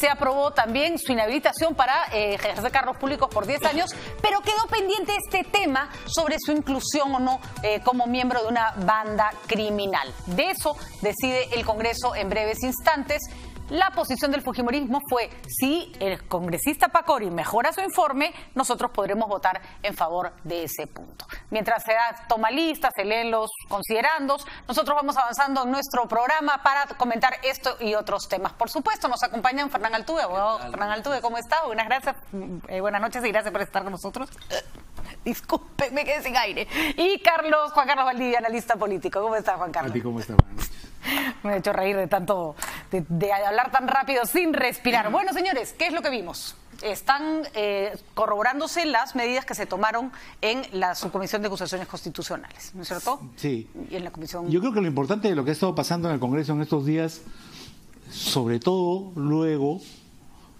se aprobó también su inhabilitación para ejercer cargos públicos por 10 años, pero quedó pendiente este tema sobre su inclusión o no como miembro de una banda criminal. De eso decide el Congreso en breves instantes. La posición del fujimorismo fue: si el congresista Pacori mejora su informe, nosotros podremos votar en favor de ese punto. Mientras se toma lista, se leen los considerandos, nosotros vamos avanzando en nuestro programa para comentar esto y otros temas. Por supuesto, nos acompañan Fernán Altuve. Abogado Fernán Altuve, ¿cómo está? Buenas gracias, buenas noches y gracias por estar con nosotros. Disculpen, me quedé sin aire. Y Juan Carlos Valdivia, analista político. ¿Cómo está, Juan Carlos? ¿A ti cómo está? Buenas noches. Me ha hecho reír de tanto, de hablar tan rápido sin respirar. Bueno, señores, ¿qué es lo que vimos? Están corroborándose las medidas que se tomaron en la Subcomisión de Acusaciones Constitucionales, ¿no es cierto? Sí. Y en la comisión... Yo creo que lo importante de lo que ha estado pasando en el Congreso en estos días, sobre todo luego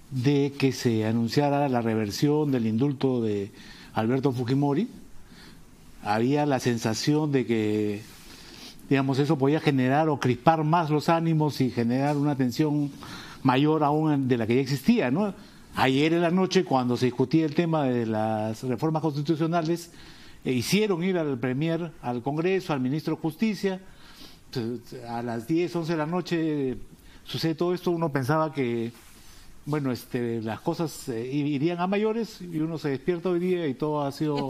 de que se anunciara la reversión del indulto de Alberto Fujimori, había la sensación de que, digamos, eso podía generar o crispar más los ánimos y generar una tensión mayor aún de la que ya existía, ¿no? Ayer en la noche, cuando se discutía el tema de las reformas constitucionales, hicieron ir al Premier, al Congreso, al Ministro de Justicia. A las 10, 11 de la noche sucede todo esto. Uno pensaba que, bueno, las cosas irían a mayores, y uno se despierta hoy día y todo ha sido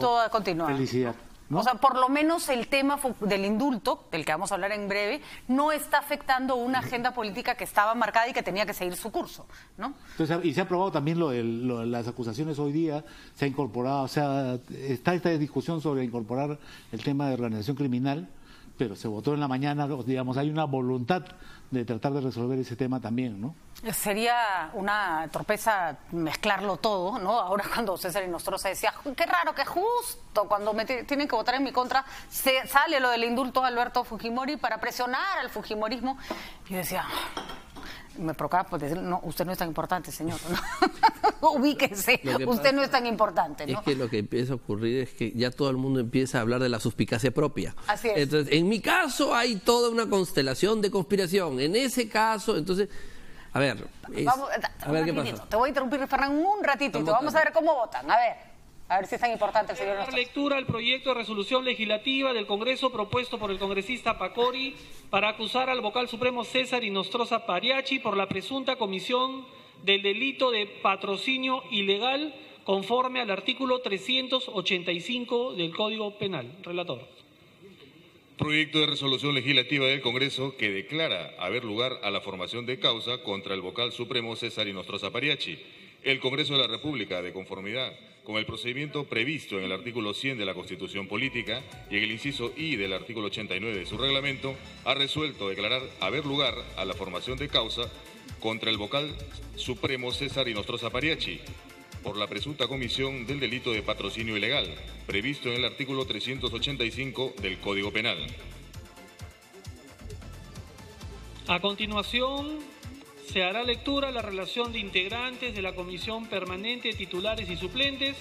felicidad, ¿no? O sea, por lo menos el tema del indulto, del que vamos a hablar en breve, no está afectando una agenda política que estaba marcada y que tenía que seguir su curso, ¿no? Entonces, y se ha aprobado también lo de las acusaciones hoy día, se ha incorporado, o sea, está esta discusión sobre incorporar el tema de organización criminal, pero se votó en la mañana, digamos, hay una voluntad de tratar de resolver ese tema también, ¿no? Sería una torpeza mezclarlo todo, ¿no? Ahora cuando César Inostroza decía, qué raro que justo cuando me tienen que votar en mi contra, sale lo del indulto de Alberto Fujimori para presionar al fujimorismo. Y yo decía, me provocaba por decir, no, usted no es tan importante, señor, ¿no? Ubíquese, usted no es tan importante, ¿no? Es que lo que empieza a ocurrir es que ya todo el mundo empieza a hablar de la suspicacia propia. Así es. Entonces, en mi caso hay toda una constelación de conspiración. En ese caso, entonces, a ver, a ver qué pasa. Te voy a interrumpir, Fernán, un ratito y vamos a ver cómo votan. A ver si es tan importante el señor Dar lectura al proyecto de resolución legislativa del Congreso propuesto por el congresista Pacori para acusar al vocal supremo César Inostroza Pariachi por la presunta comisión del delito de patrocinio ilegal conforme al artículo 385 del Código Penal. Relator. Proyecto de resolución legislativa del Congreso que declara haber lugar a la formación de causa contra el vocal supremo César Inostroza Pariachi. El Congreso de la República, de conformidad con el procedimiento previsto en el artículo 100 de la Constitución Política y en el inciso I del artículo 89 de su reglamento, ha resuelto declarar haber lugar a la formación de causa contra el vocal supremo César Inostroza Pariachi por la presunta comisión del delito de patrocinio ilegal, previsto en el artículo 385 del Código Penal. A continuación, se hará lectura a la relación de integrantes de la Comisión Permanente de Titulares y Suplentes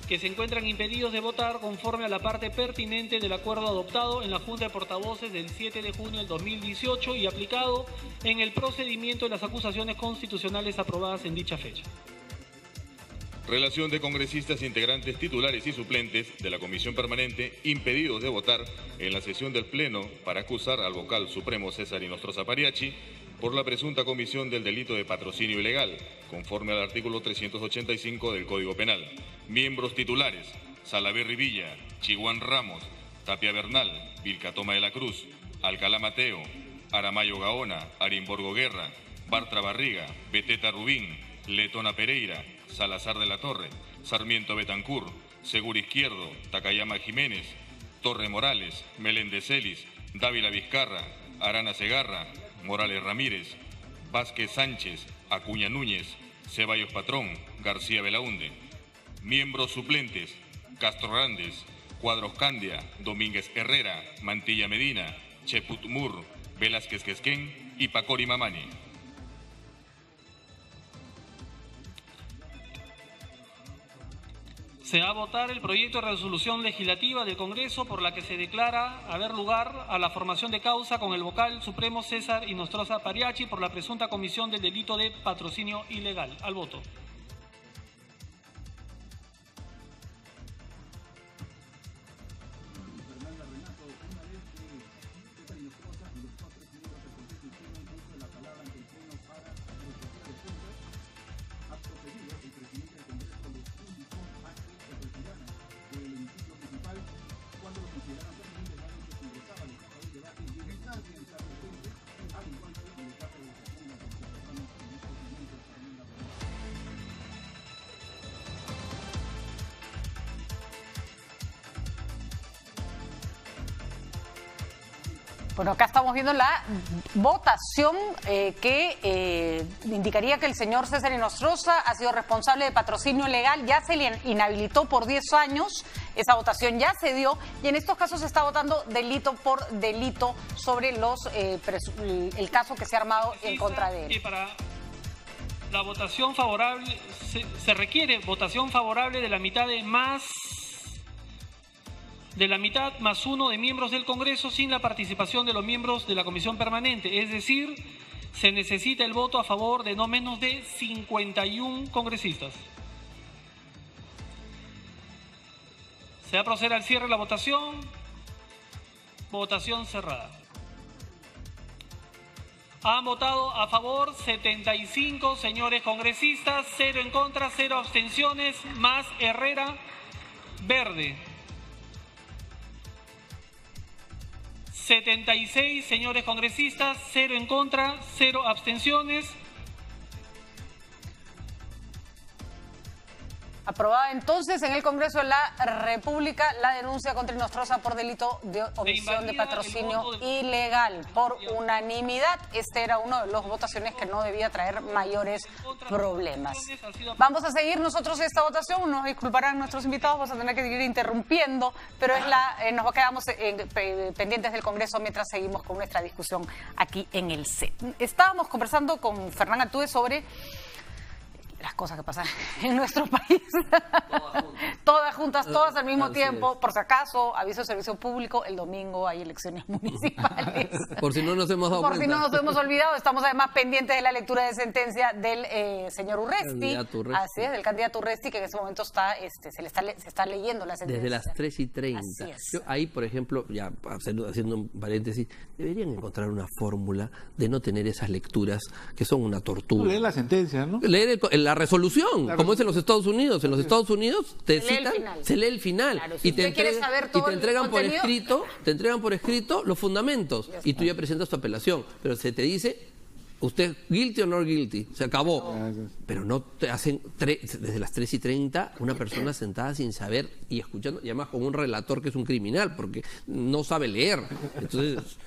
que se encuentran impedidos de votar conforme a la parte pertinente del acuerdo adoptado en la Junta de Portavoces del 7 de junio del 2018 y aplicado en el procedimiento de las acusaciones constitucionales aprobadas en dicha fecha. Relación de congresistas integrantes titulares y suplentes de la Comisión Permanente impedidos de votar en la sesión del Pleno para acusar al vocal supremo César Inostroza Pariachi por la presunta comisión del delito de patrocinio ilegal, conforme al artículo 385 del Código Penal. Miembros titulares: Salaverry Villa, Chihuán Ramos, Tapia Bernal, Vilcatoma de la Cruz, Alcalá Mateo, Aramayo Gaona, Arimborgo Guerra, Bartra Barriga, Beteta Rubín, Letona Pereira, Salazar de la Torre, Sarmiento Betancur, Segura Izquierdo, Takayama Jiménez, Torre Morales, Meléndez Celis, Dávila Vizcarra, Arana Segarra, Morales Ramírez, Vázquez Sánchez, Acuña Núñez, Ceballos Patrón, García Belaunde. Miembros suplentes: Castro Grandes, Cuadros Candia, Domínguez Herrera, Mantilla Medina, Cheput Mur, Velázquez Quesquén y Pacori Mamani. Se va a votar el proyecto de resolución legislativa del Congreso por la que se declara haber lugar a la formación de causa con el vocal supremo César Inostroza Pariachi por la presunta comisión del delito de patrocinio ilegal. Al voto. Bueno, acá estamos viendo la votación que indicaría que el señor César Inostroza ha sido responsable de patrocinio ilegal, ya se le inhabilitó por 10 años, esa votación ya se dio y en estos casos se está votando delito por delito sobre el caso que se ha armado en contra de él. Y para la votación favorable se requiere votación favorable de la mitad más uno de miembros del Congreso sin la participación de los miembros de la Comisión Permanente. Es decir, se necesita el voto a favor de no menos de 51 congresistas. Se va a proceder al cierre de la votación. Votación cerrada. Han votado a favor 75 señores congresistas, 0 en contra, 0 abstenciones, más Herrera, verde. 76 señores congresistas, 0 en contra, 0 abstenciones. Aprobada entonces en el Congreso de la República la denuncia contra Inostroza por delito de omisión de patrocinio ilegal por unanimidad. Este era uno de las votaciones que no debía traer mayores problemas. Vamos a seguir nosotros esta votación, nos disculparán nuestros invitados, vamos a tener que seguir interrumpiendo, pero nos quedamos pendientes del Congreso mientras seguimos con nuestra discusión aquí en el set. Estábamos conversando con Fernán Altúe sobre las cosas que pasan en nuestro país. Todas juntas, todas al mismo tiempo. Por si acaso, aviso de servicio público, el domingo hay elecciones municipales. Por si no nos hemos dado cuenta. Por si no nos hemos olvidado, estamos además pendientes de la lectura de sentencia del señor Urresti. Así es, del candidato Urresti, que en ese momento está, se está leyendo la sentencia. Desde las 3:30. Así es. Yo ahí, por ejemplo, ya haciendo un paréntesis, deberían encontrar una fórmula de no tener esas lecturas que son una tortura. Leer la sentencia, ¿no? Leer la resolución, como es en los Estados Unidos. En los Estados Unidos te citan, se lee el final, claro, si y te entregan por escrito los fundamentos y tú ya presentas tu apelación, pero se te dice usted guilty o no guilty, se acabó. Pero no te hacen desde las 3:30 una persona sentada sin saber y escuchando, y además con un relator que es un criminal porque no sabe leer. Entonces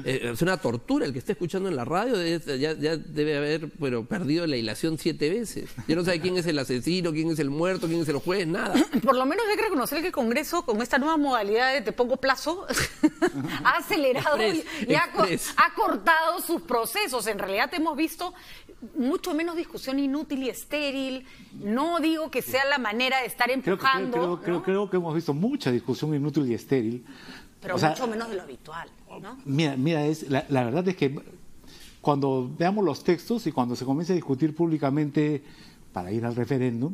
es una tortura. El que esté escuchando en la radio ya debe haber perdido la hilación 7 veces. Ya no sabe quién es el asesino, quién es el muerto, quién es el juez, nada. Por lo menos hay que reconocer que el Congreso, con esta nueva modalidad de te pongo plazo, ha acelerado y ha cortado sus procesos. En realidad hemos visto mucho menos discusión inútil y estéril. No digo que sea la manera de estar empujando. Creo que hemos visto mucha discusión inútil y estéril. Pero mucho menos de lo habitual, ¿no? Mira, la verdad es que cuando veamos los textos y cuando se comience a discutir públicamente para ir al referéndum,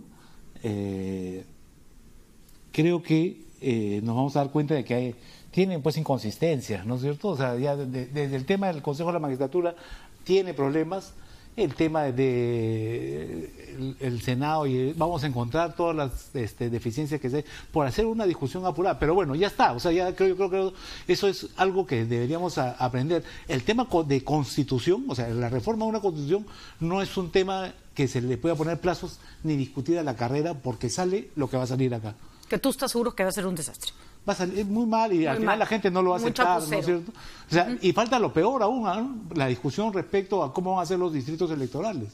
creo que nos vamos a dar cuenta de que tienen pues inconsistencias, ¿no es cierto? O sea, ya desde el tema del Consejo de la Magistratura tiene problemas, el tema de el Senado, y vamos a encontrar todas las deficiencias que se por hacer una discusión apurada, pero bueno, ya está, o sea, ya creo que eso es algo que deberíamos aprender. El tema de constitución, o sea, la reforma de una constitución no es un tema que se le pueda poner plazos ni discutir a la carrera porque sale lo que va a salir acá. Que tú estás seguro que va a ser un desastre. Va a salir muy mal y al final la gente no lo va a aceptar, ¿no es cierto? O sea, y falta lo peor aún, ¿no? La discusión respecto a cómo van a ser los distritos electorales.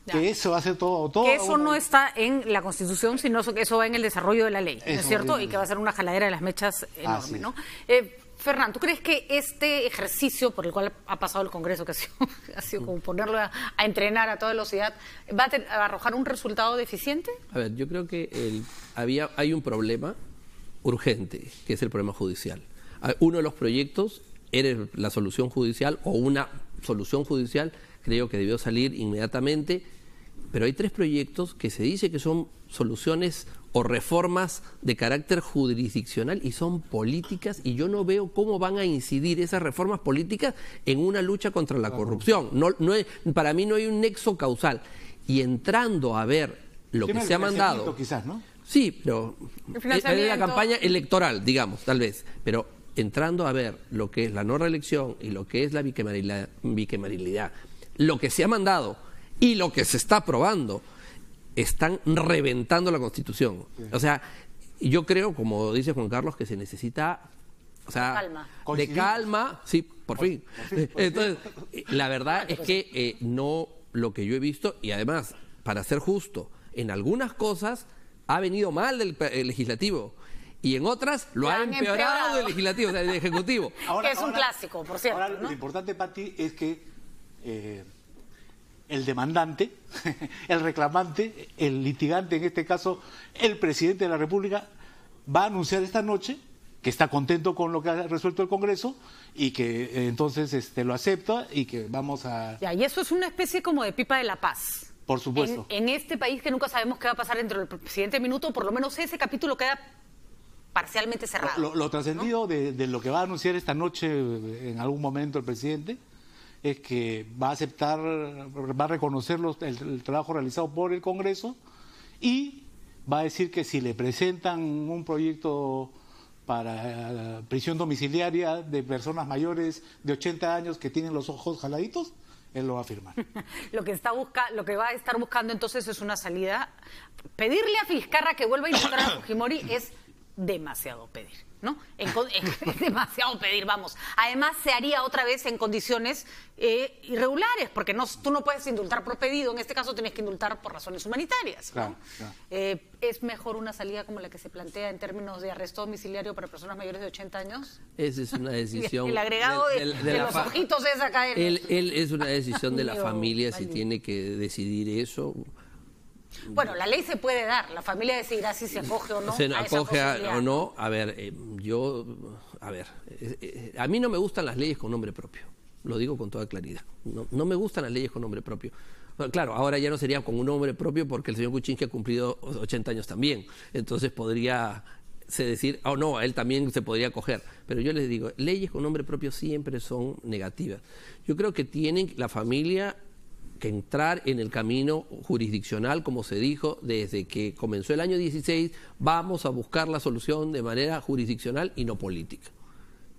Ya. Que eso va a ser todo que eso no está en la Constitución, sino que eso va en el desarrollo de la ley, ¿no es cierto? Y que va a ser una jaladera de las mechas enorme, ¿no? Fernán, ¿tú crees que este ejercicio por el cual ha pasado el Congreso, que ha sido como ponerlo a entrenar a toda velocidad, va a arrojar un resultado deficiente? A ver, yo creo que hay un problema urgente, que es el problema judicial. Uno de los proyectos era la solución judicial, o una solución judicial, creo que debió salir inmediatamente, pero hay 3 proyectos que se dice que son soluciones o reformas de carácter jurisdiccional y son políticas, y yo no veo cómo van a incidir esas reformas políticas en una lucha contra la corrupción. Para mí no hay un nexo causal. Y entrando a ver lo que se ha mandado... Quizás, ¿no? Sí, pero es la campaña electoral, digamos, tal vez, pero entrando a ver lo que es la no reelección y lo que es la bicameralidad, lo que se ha mandado y lo que se está aprobando, están reventando la Constitución. Sí. O sea, yo creo, como dice Juan Carlos, que se necesita, o sea, de calma, sí, por fin. Entonces, la verdad es que no lo que yo he visto, y además, para ser justo, en algunas cosas ha venido mal el legislativo, y en otras lo ha empeorado el legislativo, o sea, el ejecutivo. Que es un clásico, por cierto. Ahora, ¿no? Lo importante, Pati, es que el demandante, el reclamante, el litigante, en este caso el presidente de la República, va a anunciar esta noche que está contento con lo que ha resuelto el Congreso y que entonces lo acepta y que vamos a... Ya, y eso es una especie como de pipa de la paz. Por supuesto. En este país que nunca sabemos qué va a pasar dentro del siguiente minuto, por lo menos ese capítulo queda parcialmente cerrado. Lo trascendido, ¿no?, de lo que va a anunciar esta noche en algún momento el presidente es que va a aceptar, va a reconocer el trabajo realizado por el Congreso y va a decir que si le presentan un proyecto para prisión domiciliaria de personas mayores de 80 años que tienen los ojos jaladitos, él lo va a firmar. Lo que va a estar buscando entonces es una salida. Pedirle a Vizcarra que vuelva a indultar a Fujimori es demasiado pedir, ¿no? Es demasiado pedir, vamos. Además, se haría otra vez en condiciones irregulares, porque tú no puedes indultar por pedido, en este caso tienes que indultar por razones humanitarias, ¿no? Claro. ¿Es mejor una salida como la que se plantea en términos de arresto domiciliario para personas mayores de 80 años? Esa es una decisión... El agregado de los ojitos es acá. Él es una decisión de la familia si tiene que decidir eso. Bueno, la ley se puede dar, la familia decidirá si se acoge o no. Se acoge o no. A ver, a mí no me gustan las leyes con nombre propio, lo digo con toda claridad. No me gustan las leyes con nombre propio. Bueno, claro, ahora ya no sería con un nombre propio porque el señor Kuczynski ha cumplido 80 años también, entonces podría decir, no, él también se podría acoger. Pero yo les digo, leyes con nombre propio siempre son negativas. Yo creo que tienen la familia que entrar en el camino jurisdiccional, como se dijo, desde que comenzó el año 16, vamos a buscar la solución de manera jurisdiccional y no política.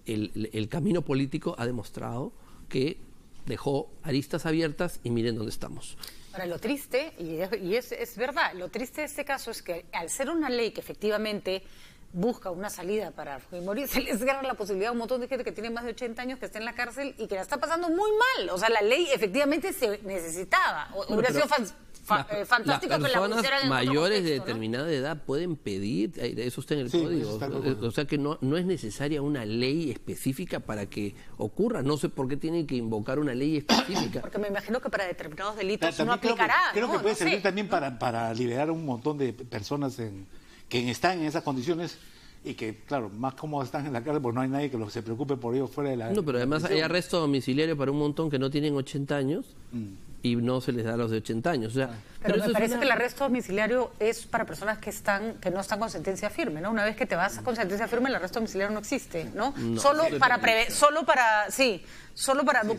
El camino político ha demostrado que dejó aristas abiertas y miren dónde estamos. Ahora, lo triste, y es verdad, lo triste de este caso es que al ser una ley que efectivamente busca una salida para Fujimori, se les cierra la posibilidad a un montón de gente que tiene más de 80 años que está en la cárcel y que la está pasando muy mal. O sea, la ley efectivamente se necesitaba. Hubiera sido fantástico que la pusieran en otro contexto, mayores de determinada edad pueden pedir, eso está en el código. O sea que no es necesaria una ley específica para que ocurra. No sé por qué tienen que invocar una ley específica. Porque me imagino que para determinados delitos no aplicará. Creo que puede servir también para liberar a un montón de personas que están en esas condiciones y que, claro, más cómodos están en la cárcel, porque no hay nadie que se preocupe por ellos fuera de la... No, pero además hay arresto domiciliario para un montón que no tienen 80 años y no se les da a los de 80 años. O sea, pero me parece que el arresto domiciliario es para personas que no están con sentencia firme, ¿no? Una vez que te vas con sentencia firme, el arresto domiciliario no existe, ¿no? Solo para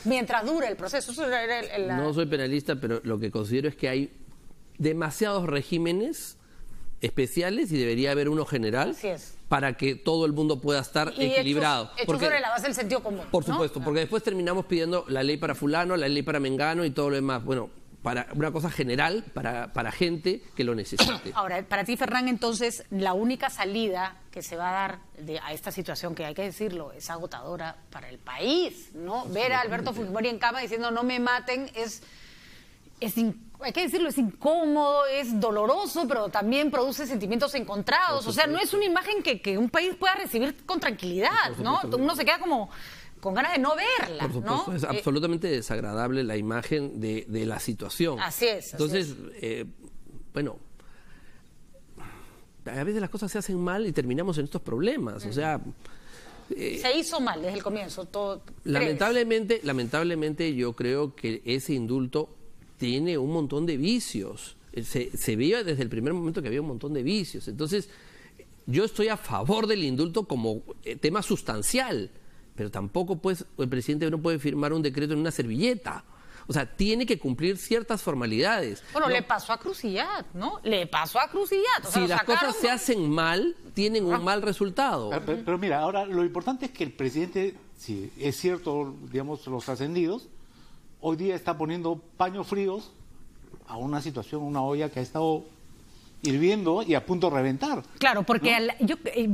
mientras dure el proceso. No soy penalista, pero lo que considero es que hay demasiados regímenes especiales y debería haber uno general para que todo el mundo pueda estar equilibrado. Hechos sobre la base del sentido común. Por supuesto, porque después terminamos pidiendo la ley para fulano, la ley para mengano y todo lo demás. Bueno, para una cosa general, para gente que lo necesite. Ahora, para ti, Fernán, entonces, la única salida que se va a dar a esta situación, que hay que decirlo, es agotadora para el país, ¿no? Ver a Alberto Fujimori en cama diciendo no me maten es... hay que decirlo, es incómodo, es doloroso, pero también produce sentimientos encontrados. O sea, no es una imagen que un país pueda recibir con tranquilidad, ¿no? Uno se queda como con ganas de no verla, por supuesto, ¿no? es absolutamente desagradable la imagen de la situación. Así es. Entonces, bueno, a veces las cosas se hacen mal y terminamos en estos problemas. O sea, se hizo mal desde el comienzo. Todo. Lamentablemente, yo creo que ese indulto tiene un montón de vicios. Se veía desde el primer momento que había un montón de vicios. Entonces, yo estoy a favor del indulto como tema sustancial, pero tampoco pues el presidente no puede firmar un decreto en una servilleta. O sea, tiene que cumplir ciertas formalidades. Bueno, le pasó a Crucillat, ¿no? Le pasó a Crucillat. Si las cosas se hacen mal, tienen un mal resultado. Pero mira, ahora lo importante es que el presidente, si es cierto, digamos, los ascendidos, hoy día está poniendo paños fríos a una situación, una olla que ha estado hirviendo y a punto de reventar. Claro, porque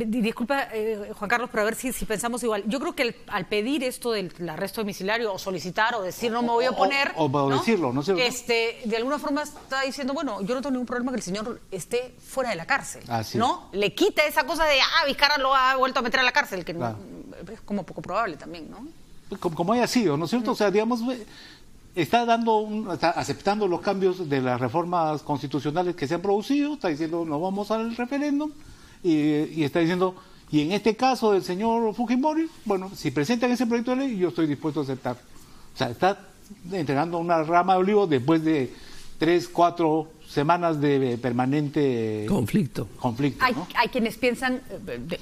disculpa, Juan Carlos, pero a ver si pensamos igual. Yo creo que al pedir esto del arresto domiciliario o solicitar o decir no me voy a oponer, o decirlo, ¿no es cierto? De alguna forma está diciendo, bueno, yo no tengo ningún problema que el señor esté fuera de la cárcel, Así ¿no? Le quita esa cosa de, Vizcarra lo ha vuelto a meter a la cárcel, que claro, es como poco probable también, ¿no? Como haya sido, ¿no es cierto? O sea, digamos, está aceptando los cambios de las reformas constitucionales que se han producido, está diciendo nos vamos al referéndum y está diciendo, y en este caso del señor Fujimori, bueno, si presentan ese proyecto de ley, yo estoy dispuesto a aceptar. O sea, está entregando una rama de olivo después de 3-4 semanas de permanente conflicto. ¿No? Hay quienes piensan,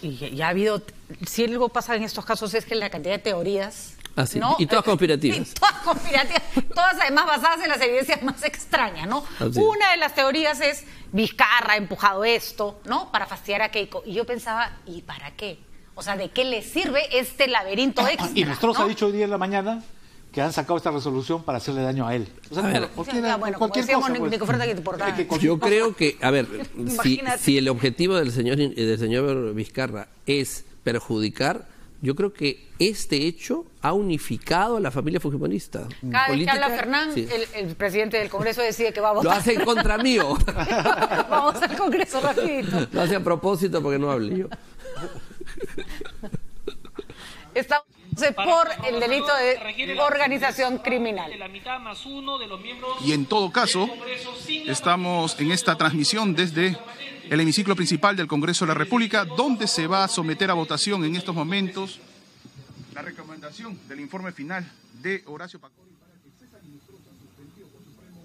y ha habido, si algo pasa en estos casos es que la cantidad de teorías... Así, ¿no? Y todas conspirativas. Sí, todas conspirativas, todas además basadas en las evidencias más extrañas, ¿no? Así. Una de las teorías es Vizcarra ha empujado esto, ¿no? Para fastidiar a Keiko. Y yo pensaba, ¿y para qué? O sea, ¿de qué le sirve este laberinto extra? Y Nostroza, ¿no? ha dicho hoy día en la mañana que han sacado esta resolución para hacerle daño a él. O sea, cualquier cosa. Yo creo que, a ver, si el objetivo del señor Vizcarra es perjudicar, yo creo que este hecho ha unificado a la familia fujimorista. Cada vez que habla Fernán, sí, el presidente del Congreso decide que va a votar. Lo hace en contra mío. Vamos al Congreso rapidito. Lo hace a propósito porque no hable yo. Estamos por el delito de organización criminal. Y en todo caso, estamos en esta transmisión desde el hemiciclo principal del Congreso de la República, donde se va a someter a votación en estos momentos la recomendación del informe final de Horacio Pacori para que César Inostroza, suspendido por Supremo,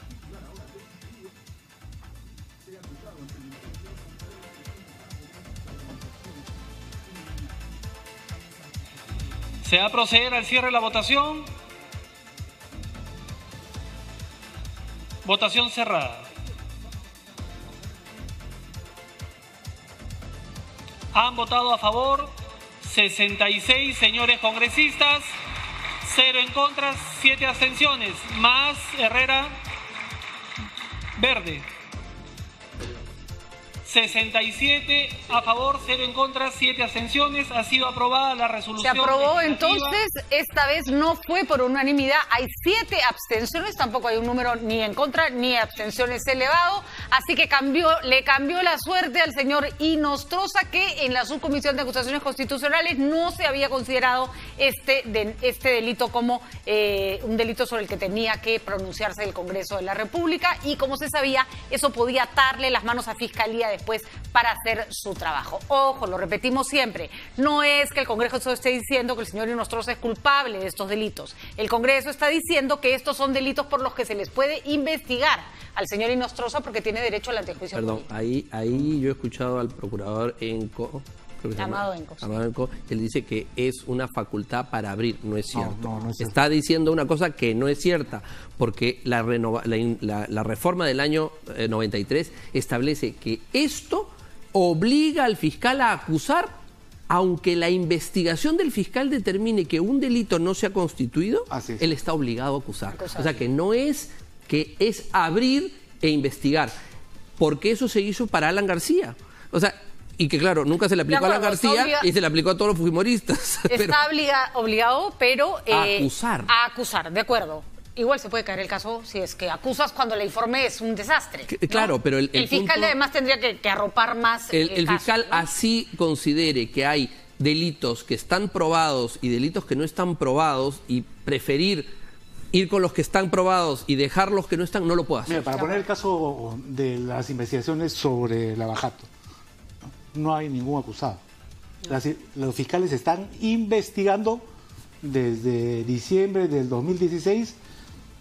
titular ahora de sea acusado ante el Ministerio de Se va a proceder al cierre de la votación. Votación cerrada. Han votado a favor 66 señores congresistas, 0 en contra, 7 abstenciones, más Herrera Verde. 67 a favor, 0 en contra, 7 abstenciones. Ha sido aprobada la resolución. Se aprobó entonces, esta vez no fue por unanimidad, hay 7 abstenciones, tampoco hay un número ni en contra ni abstenciones elevado, así que le cambió la suerte al señor Inostroza, que en la subcomisión de acusaciones constitucionales no se había considerado este delito como un delito sobre el que tenía que pronunciarse el Congreso de la República, y como se sabía, eso podía atarle las manos a Fiscalía después para hacer su trabajo. Ojo, lo repetimos siempre, no es que el Congreso esté diciendo que el señor Inostroza es culpable de estos delitos. El Congreso está diciendo que estos son delitos por los que se les puede investigar al señor Inostroza porque tiene derecho al antejuicio. Perdón, ahí yo he escuchado al procurador Enco, Amado Enco, él dice que es una facultad para abrir. No es cierto. No es cierto. Está diciendo una cosa que no es cierta, porque la reforma del año 93 establece que esto obliga al fiscal a acusar, aunque la investigación del fiscal determine que un delito no se ha constituido, él está obligado a acusar. O sea que no es que es abrir e investigar, porque eso se hizo para Alan García. O sea, y que claro, nunca se le aplicó a Alan García y se le aplicó a todos los fujimoristas. Está obligado, pero... a acusar. A acusar, de acuerdo. Igual se puede caer el caso si es que acusas cuando el informe es un desastre, ¿no? Claro, pero el fiscal punto, además tendría que arropar más el caso, fiscal, ¿no? Así considere que hay delitos que están probados y delitos que no están probados y preferir ir con los que están probados y dejar los que no están, no lo puede hacer. Mira, para poner el caso de las investigaciones sobre Lavajato, no hay ningún acusado. Los fiscales están investigando desde diciembre del 2016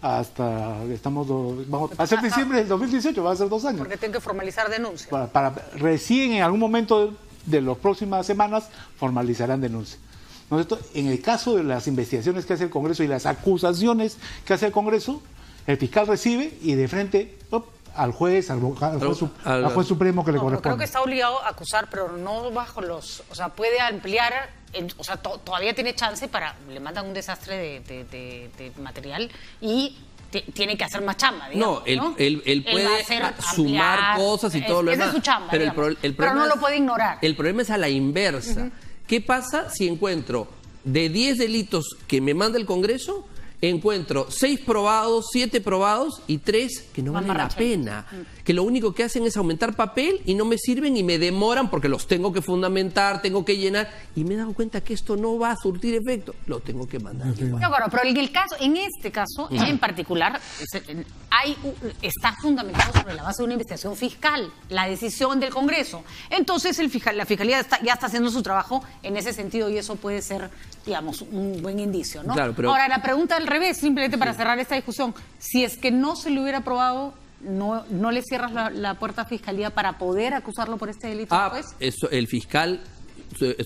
hasta, va a ser diciembre del 2018, va a ser 2 años. Porque tienen que formalizar denuncia. Para recién en algún momento de las próximas semanas formalizarán denuncia. En el caso de las investigaciones que hace el Congreso y las acusaciones que hace el Congreso, el fiscal recibe y de frente al juez supremo que le corresponde. Creo que está obligado a acusar, pero no bajo los... O sea, puede ampliar... todavía tiene chance le mandan un desastre de material y tiene que hacer más chamba, digamos, ¿no? Él puede sumar cosas y todo lo demás. Esa es su chamba, pero pero no lo puede ignorar. El problema es a la inversa. ¿Qué pasa si encuentro de 10 delitos que me manda el Congreso, encuentro 6 probados, 7 probados y 3 que no valen la pena? Que lo único que hacen es aumentar papel y no me sirven y me demoran porque los tengo que fundamentar, tengo que llenar, y me he dado cuenta que esto no va a surtir efecto. Lo tengo que mandar. Pero en este caso en particular, está fundamentado sobre la base de una investigación fiscal, la decisión del Congreso. Entonces la Fiscalía ya está haciendo su trabajo en ese sentido y eso puede ser, digamos, un buen indicio, ¿no? Claro, pero... Ahora, la pregunta al revés, simplemente para cerrar esta discusión, si es que no se le hubiera aprobado, ¿no le cierras la puerta a Fiscalía para poder acusarlo por este delito? Pues? Eso, el fiscal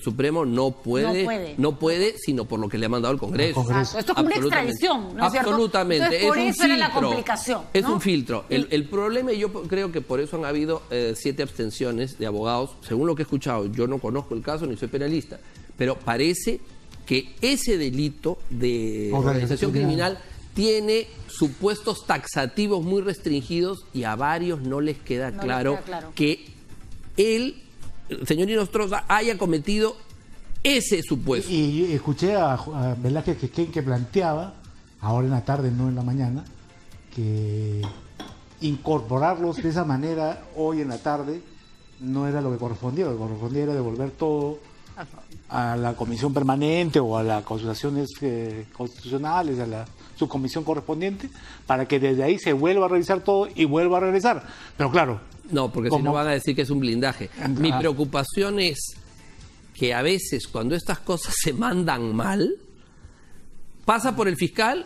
supremo no puede, sino por lo que le ha mandado el Congreso. Esto es como una extradición, ¿no es cierto? Absolutamente. Entonces, por eso era la complicación, ¿no? Es un filtro. El problema, y yo creo que por eso han habido 7 abstenciones de abogados, según lo que he escuchado. Yo no conozco el caso ni soy penalista, pero parece que ese delito de organización criminal tiene supuestos taxativos muy restringidos y a varios no les queda claro que el señor Inostroza haya cometido ese supuesto. Y escuché a Velázquez que planteaba, ahora en la tarde, no en la mañana, que incorporarlos de esa manera hoy en la tarde no era lo que correspondía. Lo que correspondía era devolver todo a la comisión permanente o a las consultaciones constitucionales, a la subcomisión correspondiente, para que desde ahí se vuelva a revisar todo y vuelva a regresar. Pero claro... No, porque si no van a decir que es un blindaje. Mi preocupación es que a veces cuando estas cosas se mandan mal, pasa por el fiscal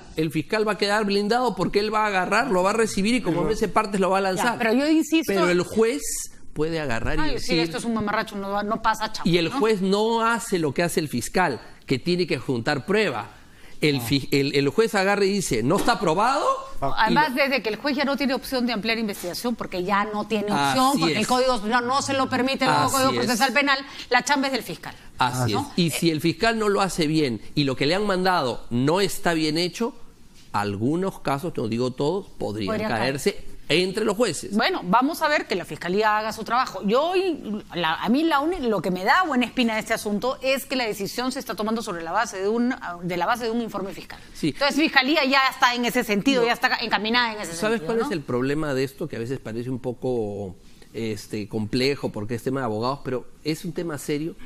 va a quedar blindado porque él va a agarrar, lo va a recibir y como no ese partes lo va a lanzar. Ya, pero yo insisto... Pero el juez puede agarrar y decir... esto es un mamarracho, no pasa, chavo. Y el juez no hace lo que hace el fiscal, que tiene que juntar prueba. El juez agarra y dice, ¿no está aprobado? Además, desde que el juez ya no tiene opción de ampliar investigación, porque ya no tiene opción, porque el Código no se lo permite, el nuevo Código Procesal Penal, la chamba es del fiscal. Así es. Y si el fiscal no lo hace bien y lo que le han mandado no está bien hecho, algunos casos, no digo todos, podrían caerse entre los jueces. Bueno, vamos a ver que la Fiscalía haga su trabajo. A mí lo que me da buena espina de este asunto es que la decisión se está tomando sobre la base de un informe fiscal. Sí. Entonces, Fiscalía ya está en ese sentido, ya está encaminada en ese sentido. ¿Sabes cuál es el problema de esto? Que a veces parece un poco complejo porque es tema de abogados, pero es un tema serio.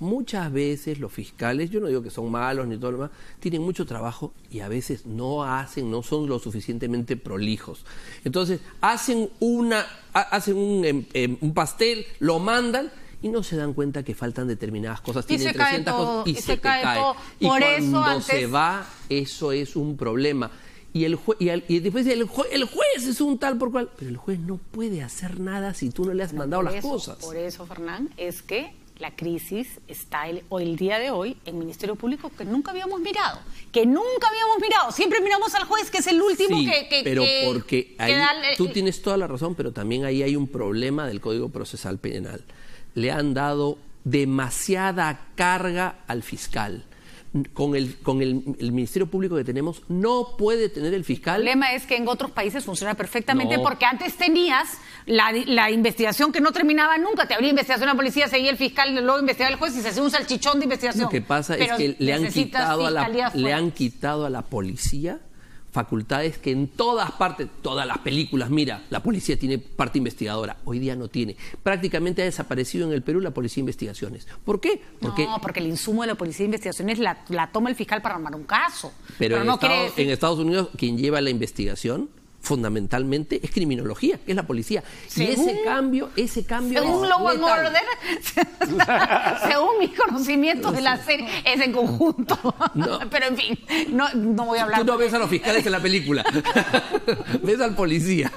Muchas veces los fiscales, yo no digo que son malos ni todo lo demás, tienen mucho trabajo y a veces no son lo suficientemente prolijos. Entonces, hacen un pastel, lo mandan y no se dan cuenta que faltan determinadas cosas. Tienen 300 cosas y se te cae. Y cuando se va, eso es un problema. Y después el juez es un tal por cual, pero el juez no puede hacer nada si tú no le has mandado las cosas. Por eso, Fernán, es que la crisis está el día de hoy en Ministerio Público que nunca habíamos mirado. Siempre miramos al juez, que es el último pero porque ahí tú tienes toda la razón, pero también ahí hay un problema del Código Procesal Penal. Le han dado demasiada carga al fiscal. Con el Ministerio Público que tenemos, no puede tener el fiscal. El problema es que en otros países funciona perfectamente porque antes tenías la investigación que no terminaba nunca. Te abría investigación a la policía, seguía el fiscal, luego investigaba el juez y se hacía un salchichón de investigación. Lo que pasa es que le han quitado a la policía facultades que en todas partes, todas las películas, mira, la policía tiene parte investigadora, hoy día no tiene. Prácticamente ha desaparecido en el Perú la policía de investigaciones. ¿Por qué? Porque el insumo de la policía de investigaciones la toma el fiscal para armar un caso. Pero en Estados Unidos quien lleva la investigación fundamentalmente es criminología, que es la policía. ¿Según? Y ese cambio según es Law and letal. Order, según mis conocimientos de la serie, es en conjunto. No. Pero en fin, no voy a hablar. Tú no ves a los fiscales en la película, ves al policía.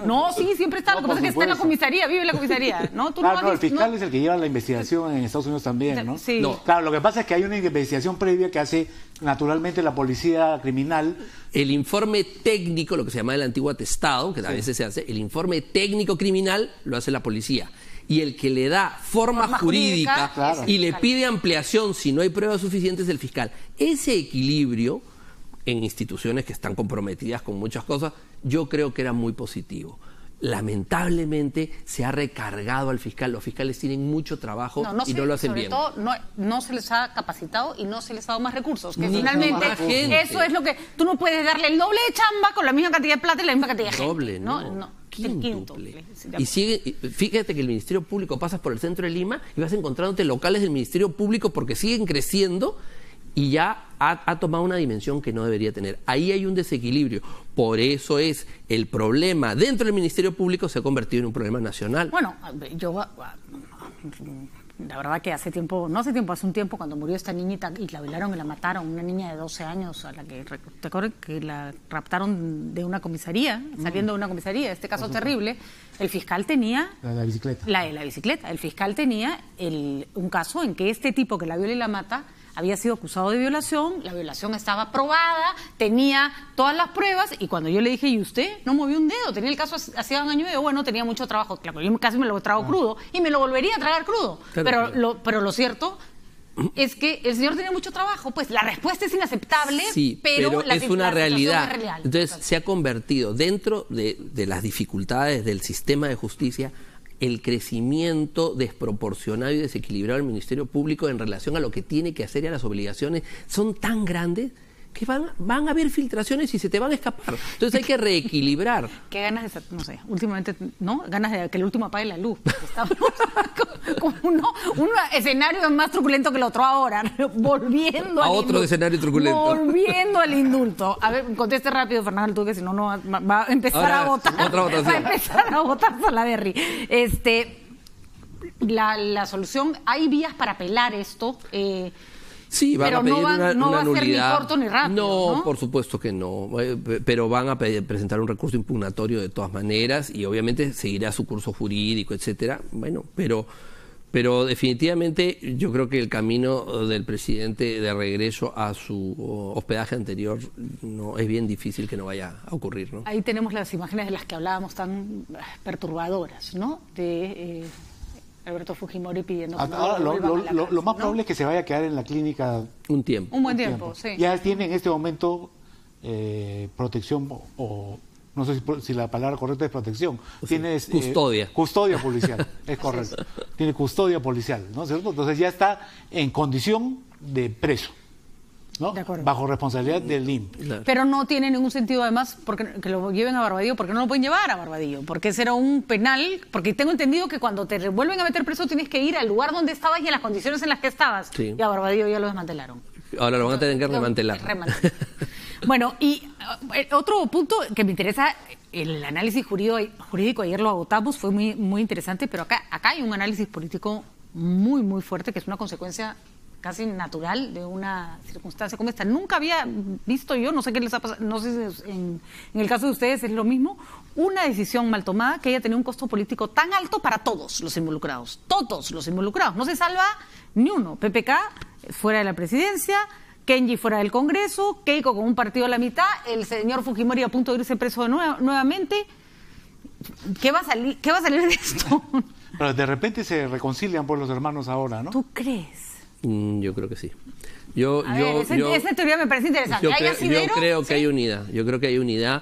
No, sí, siempre está. Lo que pasa es que está en la comisaría, vive en la comisaría. ¿No? ¿Tú claro, no, el fiscal es el que lleva la investigación en Estados Unidos también, ¿no? Sí. No. Claro, lo que pasa es que hay una investigación previa que hace naturalmente la policía criminal. El informe técnico, lo que se llama el antiguo atestado, que a veces se hace, el informe técnico criminal lo hace la policía. Y el que le da forma jurídica claro. y le pide ampliación si no hay pruebas suficientes es el fiscal. Ese equilibrio en instituciones que están comprometidas con muchas cosas, yo creo que era muy positivo. Lamentablemente se ha recargado al fiscal. Los fiscales tienen mucho trabajo y no lo hacen bien. Sobre todo, no se les ha capacitado y no se les ha dado más recursos. Que Ni finalmente, más gente. eso es lo que... Tú no puedes darle el doble de chamba con la misma cantidad de plata y la misma cantidad de gente. Doble, no. Quíntuple. Y fíjate que el Ministerio Público pasas por el centro de Lima y vas encontrándote locales del Ministerio Público porque siguen creciendo y ya ha tomado una dimensión que no debería tener. Ahí hay un desequilibrio. Por eso es el problema dentro del Ministerio Público se ha convertido en un problema nacional. Bueno, la verdad que hace un tiempo cuando murió esta niñita y la violaron y la mataron, una niña de 12 años a la que, ¿te acuerdas? Que la raptaron de una comisaría, saliendo de una comisaría, este caso terrible, el fiscal tenía... La bicicleta. La bicicleta. El fiscal tenía un caso en que este tipo que la viola y la mata había sido acusado de violación, la violación estaba probada, tenía todas las pruebas, y cuando yo le dije, ¿y usted? No movió un dedo, tenía el caso hacía un año y medio, bueno, tenía mucho trabajo, claro, yo casi me lo trago crudo, y me lo volvería a tragar crudo, Claro. pero lo cierto es que el señor tenía mucho trabajo, pues la respuesta es inaceptable, sí, pero la es una realidad. Es real. Entonces se ha convertido dentro de las dificultades del sistema de justicia el crecimiento desproporcionado y desequilibrado del Ministerio Público en relación a lo que tiene que hacer y a las obligaciones son tan grandes que van a haber filtraciones y se te van a escapar. Entonces hay que reequilibrar. Qué ganas de, no sé, últimamente, ¿no? Ganas de que el último apague la luz. Estamos como un escenario más truculento que el otro ahora, volviendo a otro escenario truculento. Volviendo al indulto. A ver, conteste rápido, Fernando, tú, que si no, va a empezar ahora, a votar. Otra votación. Va a empezar a votar Salaverry. La solución, hay vías para apelar esto. Sí, van a pedir una va a ser nulidad. ni corto ni rápido, ¿no? Por supuesto que no, pero van a presentar un recurso impugnatorio de todas maneras y obviamente seguirá su curso jurídico, etcétera. Bueno, pero definitivamente yo creo que el camino del presidente de regreso a su hospedaje anterior no es bien difícil que no vaya a ocurrir, ¿no? Ahí tenemos las imágenes de las que hablábamos tan perturbadoras, ¿no? De Alberto Fujimori pidiendo... Ahora, lo más probable es que se vaya a quedar en la clínica un tiempo. Un buen tiempo, sí. Ya tiene en este momento protección, o no sé si la palabra correcta es protección. Sí. Tienes custodia. Custodia policial, es correcto. Tiene custodia policial, ¿no es cierto? Entonces ya está en condición de preso, ¿no? De acuerdo. Bajo responsabilidad del INPE. Claro. Pero no tiene ningún sentido, además, que lo lleven a Barbadillo, porque no lo pueden llevar a Barbadillo, porque ese era un penal, porque tengo entendido que cuando te vuelven a meter preso tienes que ir al lugar donde estabas y en las condiciones en las que estabas. Sí. Y a Barbadillo ya lo desmantelaron. Ahora lo van a tener que desmantelar. Bueno, y otro punto que me interesa, el análisis jurídico, ayer lo agotamos, fue muy, muy interesante, pero acá hay un análisis político muy, muy fuerte, que es una consecuencia casi natural de una circunstancia como esta. Nunca había visto yo, no sé qué les ha pasado, no sé si en el caso de ustedes es lo mismo, una decisión mal tomada que haya tenido un costo político tan alto para todos los involucrados. Todos los involucrados. No se salva ni uno. PPK fuera de la presidencia, Kenji fuera del Congreso, Keiko con un partido a la mitad, el señor Fujimori a punto de irse preso nuevamente. ¿Qué va a salir de esto? Pero de repente se reconcilian por los hermanos ahora, ¿no? ¿Tú crees? Yo creo que sí. Esa teoría me parece interesante. Yo creo que hay unidad. Yo creo que hay unidad.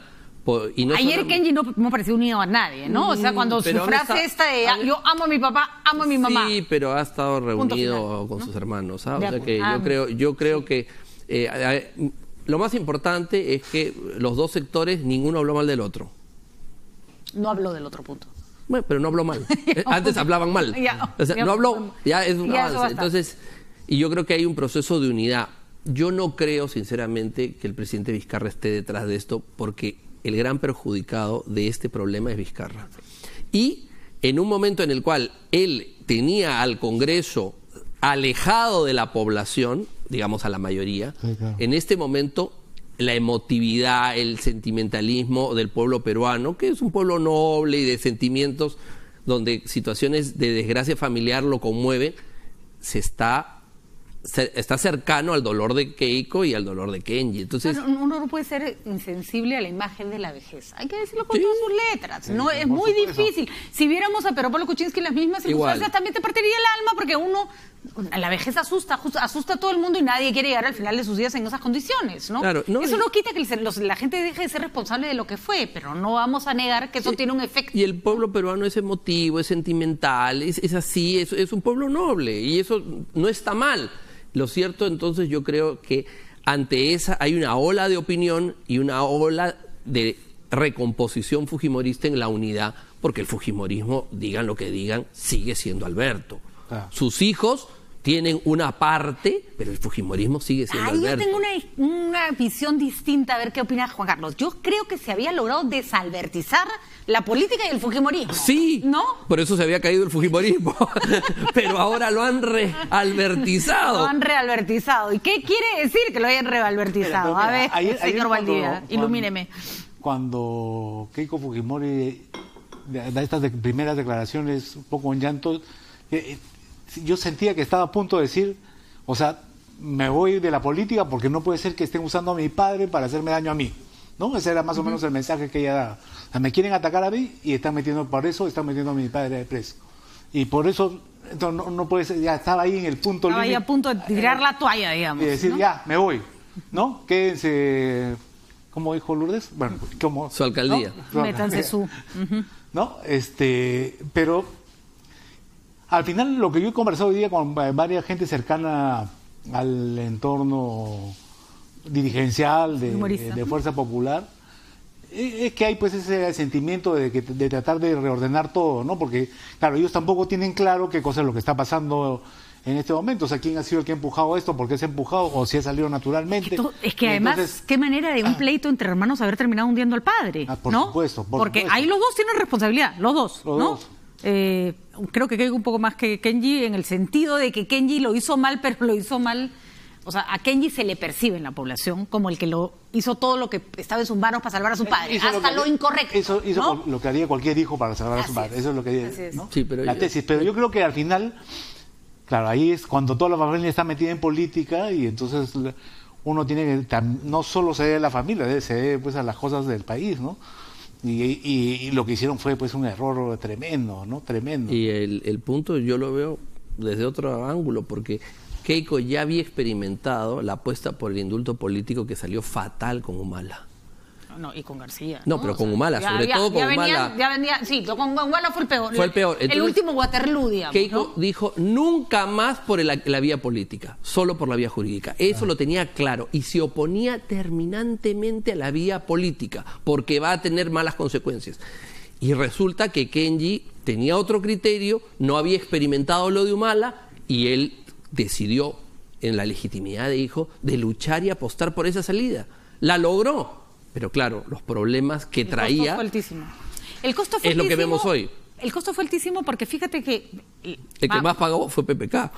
Y no ayer Kenji no pareció unido a nadie, ¿no? O sea, cuando su frase esta de yo amo a mi papá, amo a mi mamá. Sí, pero ha estado reunido con sus hermanos, ¿sabes? O sea que yo creo que lo más importante es que los dos sectores, ninguno habló mal del otro. No habló del otro punto. Bueno, pero no habló mal. Antes hablaban mal. O sea, no habló, ya es un avance. Entonces, y yo creo que hay un proceso de unidad. Yo no creo, sinceramente, que el presidente Vizcarra esté detrás de esto, porque el gran perjudicado de este problema es Vizcarra. Y en un momento en el cual él tenía al Congreso alejado de la población, digamos a la mayoría, sí, claro. En este momento la emotividad, el sentimentalismo del pueblo peruano, que es un pueblo noble y de sentimientos donde situaciones de desgracia familiar lo conmueven, está cercano al dolor de Keiko y al dolor de Kenji. Entonces, uno no puede ser insensible a la imagen de la vejez. Hay que decirlo con todas sus letras. No es muy difícil. Si viéramos a Pedro Pablo Kuczynski en las mismas circunstancias, también te partiría el alma, porque la vejez asusta a todo el mundo y nadie quiere llegar al final de sus días en esas condiciones, ¿no? Claro, eso no quita que la gente deje de ser responsable de lo que fue, pero no vamos a negar que eso tiene un efecto. Y el pueblo peruano es emotivo, es sentimental, es así, es un pueblo noble y eso no está mal. Lo cierto, entonces, yo creo que ante esa hay una ola de opinión y una ola de recomposición fujimorista en la unidad, porque el fujimorismo, digan lo que digan, sigue siendo Alberto. Sus hijos tienen una parte, pero el fujimorismo sigue siendo Alberto. Yo tengo una visión distinta, a ver qué opina Juan Carlos. Yo creo que se había logrado desalbertizar la política y el fujimorismo. Sí, ¿no? Por eso se había caído el fujimorismo, pero ahora lo han realbertizado. Lo han realbertizado. ¿Y qué quiere decir que lo hayan realbertizado? A ver, señor Valdivia, ilumíneme. Cuando Keiko Fujimori da estas primeras declaraciones un poco en llanto, yo sentía que estaba a punto de decir, o sea, me voy de la política porque no puede ser que estén usando a mi padre para hacerme daño a mí, ¿no? Ese era más o menos el mensaje que ella daba. O sea, me quieren atacar a mí y están metiendo a mi padre preso. Y por eso no puede ser, ya estaba ahí en el punto límite. Estaba ahí a punto de tirar la toalla, digamos. Y decir, ¿no? Ya, me voy, ¿no? Quédense, ¿cómo dijo Lourdes? Bueno, como su alcaldía. ¿No? Métanse su... ¿No? Pero... Al final, lo que yo he conversado hoy día con varias gente cercana al entorno dirigencial de Fuerza Popular, es que hay pues ese sentimiento de tratar de reordenar todo, ¿no? Porque, claro, ellos tampoco tienen claro qué cosa es lo que está pasando en este momento. O sea, quién ha sido el que ha empujado esto, por qué se ha empujado, o si ha salido naturalmente. Es que además, entonces, qué manera de un pleito entre hermanos haber terminado hundiendo al padre, por ¿no? Supuesto, porque ahí los dos tienen responsabilidad, los dos, ¿no? Creo que caigo un poco más que Kenji en el sentido de que Kenji lo hizo mal, pero lo hizo mal. O sea, a Kenji se le percibe en la población como el que lo hizo todo lo que estaba en sus manos para salvar a su padre, hasta lo incorrecto. Hizo ¿no? lo que haría cualquier hijo para salvar a su padre. Eso es lo que ¿no? Sí, pero la tesis. Pero yo creo que al final, claro, ahí es cuando toda la familia está metida en política y entonces uno tiene que no solo ceder a la familia, ceder pues a las cosas del país, ¿no? Y lo que hicieron fue pues un error tremendo, ¿no? Tremendo. Y el punto yo lo veo desde otro ángulo, porque Keiko ya había experimentado la apuesta por el indulto político que salió fatal con Humala. No, y con García. No, pero con Humala, sobre todo con Humala. Sí, con Humala fue el peor. Fue el peor. Entonces, el último Waterloo, digamos. Keiko dijo nunca más por la vía política, solo por la vía jurídica. Eso lo tenía claro y se oponía terminantemente a la vía política porque va a tener malas consecuencias. Y resulta que Kenji tenía otro criterio, no había experimentado lo de Humala y él decidió, en la legitimidad de hijo, de luchar y apostar por esa salida. La logró. Pero claro, los problemas que traía... El costo fue altísimo. El costo fue es lo que vemos hoy. El costo fue altísimo porque fíjate que... El que más pagó fue PPK.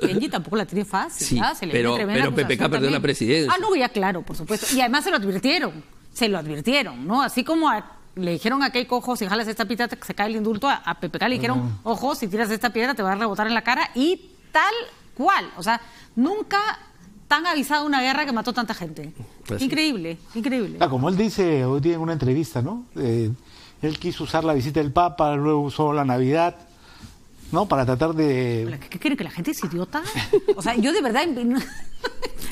Kenji tampoco la tiene fácil. Sí, pero PPK perdió la presidencia. No, ya claro, por supuesto. Y además se lo advirtieron, ¿no? Así como le dijeron a Keiko, ojo, si jalas esta piedra se cae el indulto, a PPK le dijeron, ojo, si tiras esta piedra te va a rebotar en la cara, y tal cual. O sea, nunca... tan avisada una guerra que mató tanta gente. Pues increíble, increíble. Como él dice hoy día en una entrevista, ¿no? Él quiso usar la visita del Papa, luego usó la Navidad, ¿no? Para tratar de... ¿Qué creen? ¿Que la gente es idiota? O sea, yo de verdad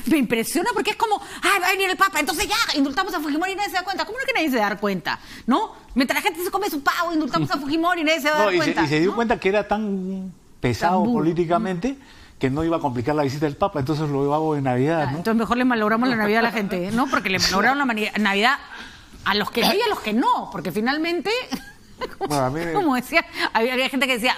me impresiona porque es como, va a venir el Papa, entonces ya, indultamos a Fujimori y nadie se da cuenta. ¿Cómo no que nadie se da cuenta? ¿No? Mientras la gente se come su pavo, indultamos a Fujimori y nadie se da cuenta. Y se dio cuenta que era tan pesado políticamente que no iba a complicar la visita del Papa, entonces lo hago en Navidad, ¿no? Entonces mejor le malogramos la Navidad a la gente, ¿no? Porque le malograron la Navidad a los que sí y a los que no, porque finalmente, como decía, había gente que decía,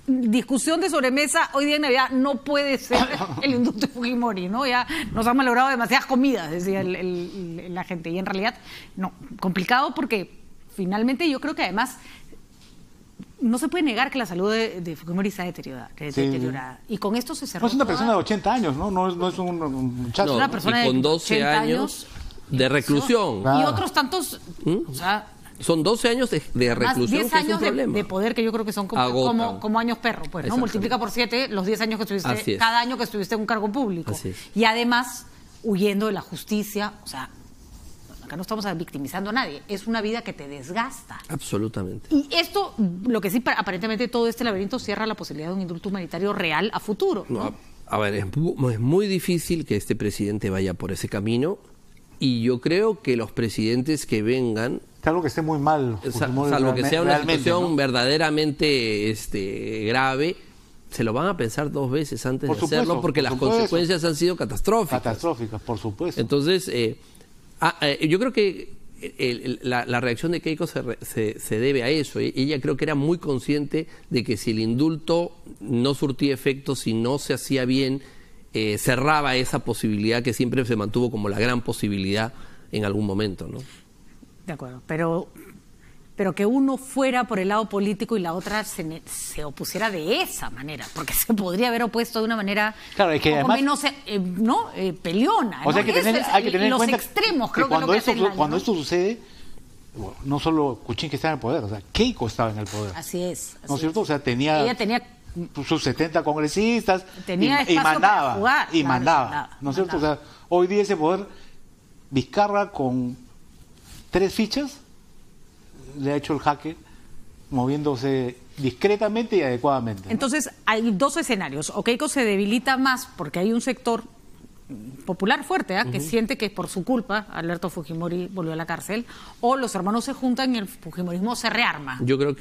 discusión de sobremesa, hoy día en Navidad no puede ser el indulto de Fujimori, ¿no? Ya nos han malogrado demasiadas comidas, decía la gente, y en realidad, no, complicado porque finalmente yo creo que además no se puede negar que la salud de Fujimori está deteriorada. Y con esto se cerró. No es una persona de 80 años, ¿no? No es un muchacho. No, una persona con 12 años de reclusión. Y otros tantos, o sea, son 12 años de reclusión, 10 que es un años problema. de poder que yo creo que son como años perro, pues, ¿no? Multiplica por 7 los 10 años que estuviste, cada año que estuviste en un cargo público. Y además, huyendo de la justicia, o sea, acá no estamos victimizando a nadie, es una vida que te desgasta. Absolutamente. Y esto, lo que sí, aparentemente todo este laberinto cierra la posibilidad de un indulto humanitario real a futuro, ¿no? A ver, es muy difícil que este presidente vaya por ese camino, y yo creo que los presidentes que vengan, salvo que esté muy mal, salvo que sea una situación, ¿no?, verdaderamente grave, se lo van a pensar 2 veces antes de hacerlo, porque las consecuencias han sido catastróficas. Catastróficas, por supuesto. Entonces, yo creo que la reacción de Keiko se debe a eso. Ella creo que era muy consciente de que si el indulto no surtía efecto, si no se hacía bien, cerraba esa posibilidad que siempre se mantuvo como la gran posibilidad en algún momento, ¿no? De acuerdo, pero que uno fuera por el lado político y la otra se opusiera de esa manera, porque se podría haber opuesto de una manera, claro, es que además, menos peleona. O sea, ¿no? hay que tener en los cuenta extremos, que creo cuando, que es lo que cuando esto sucede, bueno, no solo Kuczynski estaba en el poder, o sea, Keiko estaba en el poder. Así es. ¿No es cierto? O sea, ella tenía sus 70 congresistas y mandaba, ¿no es cierto? O sea, hoy día ese poder, Vizcarra con 3 fichas le ha hecho el jaque, moviéndose discretamente y adecuadamente, ¿no? Entonces hay 2 escenarios: o Keiko se debilita más porque hay un sector popular fuerte, que siente que por su culpa Alberto Fujimori volvió a la cárcel, o los hermanos se juntan y el fujimorismo se rearma. Yo creo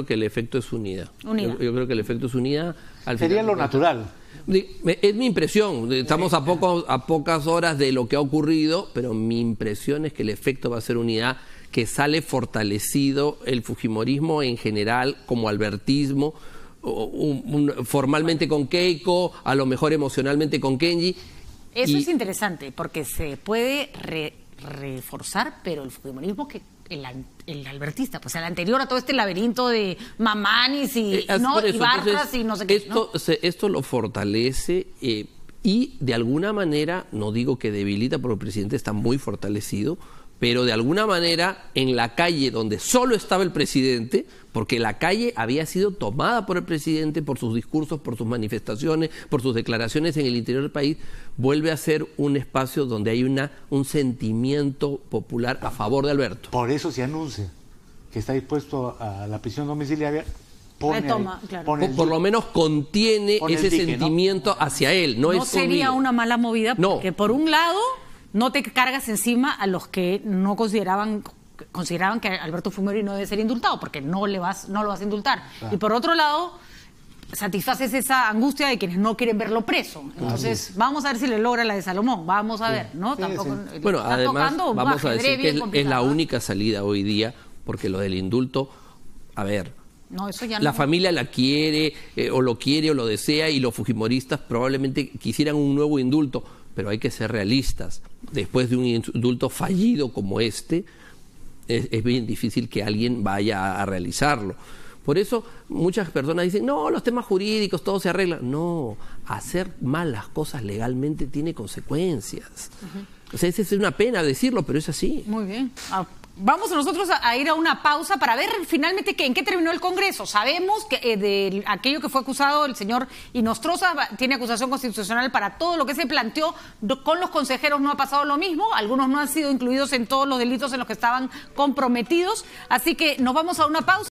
que el efecto es unidad. Yo creo que el efecto es unidad. Sería lo natural. Es mi impresión. Estamos a pocas horas de lo que ha ocurrido, pero mi impresión es que el efecto va a ser unidad, que sale fortalecido el fujimorismo en general como albertismo, formalmente con Keiko, a lo mejor emocionalmente con Kenji. Eso es interesante, porque se puede reforzar, pero el fujimorismo que el albertista, pues el anterior a todo este laberinto de Mamanis y Barras y no sé qué. Esto lo fortalece y de alguna manera, no digo que debilita, porque el presidente está muy fortalecido, pero de alguna manera en la calle donde solo estaba el presidente, porque la calle había sido tomada por el presidente, por sus discursos, por sus manifestaciones, por sus declaraciones en el interior del país, vuelve a ser un espacio donde hay un sentimiento popular a favor de Alberto. Por eso se anuncia que está dispuesto a la prisión domiciliaria. Por lo menos contiene ese sentimiento, ¿no?, hacia él. No sería una mala movida, porque por un lado no te cargas encima a los que no consideraban que Alberto Fujimori no debe ser indultado, porque no lo vas a indultar. Claro. Y por otro lado, satisfaces esa angustia de quienes no quieren verlo preso. Entonces, vamos a ver si le logra la de Salomón. Vamos a ver, ¿no? Tampoco, bueno, además, vamos a decir que es la única salida hoy día, porque lo del indulto, a ver, eso ya la familia la quiere, o lo desea, y los fujimoristas probablemente quisieran un nuevo indulto, pero hay que ser realistas. Después de un indulto fallido como este, es bien difícil que alguien vaya a realizarlo. Por eso muchas personas dicen, no, los temas jurídicos, todo se arregla. No, hacer mal las cosas legalmente tiene consecuencias. O sea, es una pena decirlo, pero es así. Muy bien. Vamos nosotros a ir a una pausa para ver finalmente en qué terminó el Congreso. Sabemos que de aquello que fue acusado el señor Inostroza tiene acusación constitucional para todo lo que se planteó. Con los consejeros no ha pasado lo mismo. Algunos no han sido incluidos en todos los delitos en los que estaban comprometidos. Así que nos vamos a una pausa.